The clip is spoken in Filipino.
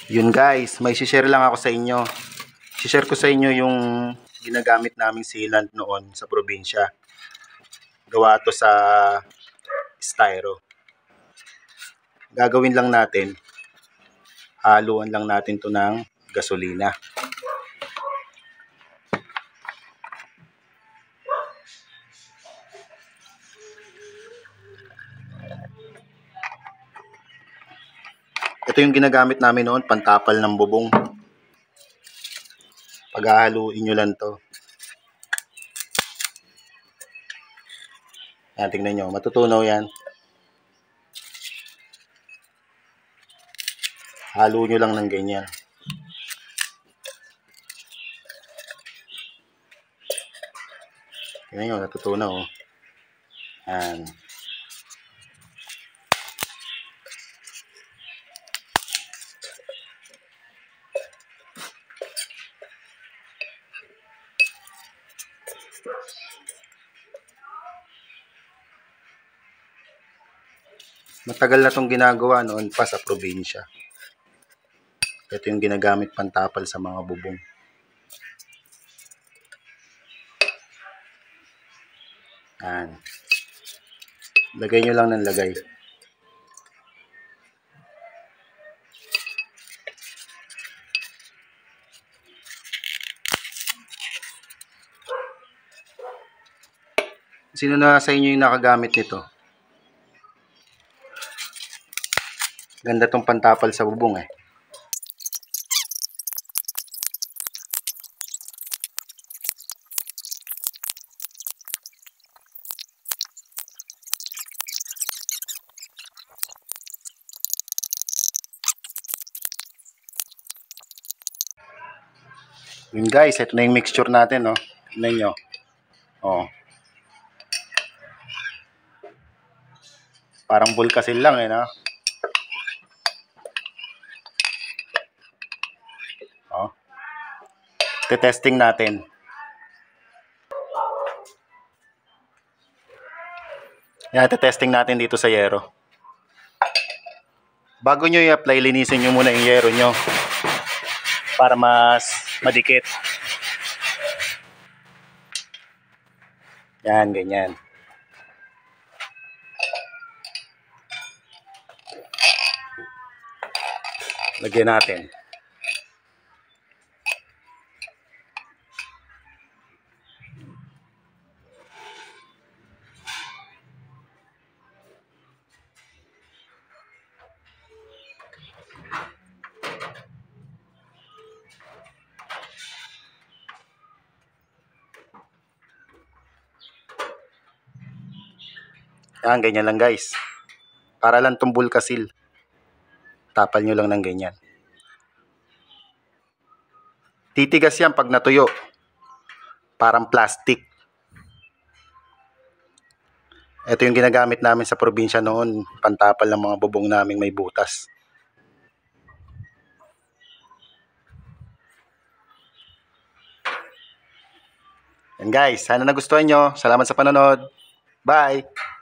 Yun guys, may share lang ako sa inyo. Share ko sa inyo yung ginagamit naming sealant noon sa probinsya. Gawa to sa styro. Gagawin lang natin, haluan lang natin to ng gasolina. Ito yung ginagamit namin noon, pantapal ng bubong. Paghahaluin nyo lang to. Yan, tingnan nyo, matutunaw yan. Halo nyo lang ng ganyan. Tingnan nyo, natutunaw. Oh. Yan. Matagal na itong ginagawa noon pa sa probinsya. Ito yung ginagamit pantapal sa mga bubong. Yan. Lagay nyo lang ng lagay. Sino na sa inyo yung nakagamit nito? Ganda tong pantapal sa bubong eh. Yun guys, ito na yung mixture natin, no. Tingnan nyo. Oh. Parang bulkasil lang eh, no. Oh. Testing natin. Yan, testing natin dito sa yero. Bago nyo i-apply, linisin nyo muna yung yero nyo para mas madikit. Yan, ganyan. Lagyan natin. Yan, ganyan lang guys. Para lang tumbul kasil. Tapal nyo lang ng ganyan. Titigas yan pag natuyo. Parang plastic. Ito yung ginagamit namin sa probinsya noon. Pantapal ng mga bubong naming may butas. Yan guys, sana nagustuhan nyo. Salamat sa panonood. Bye!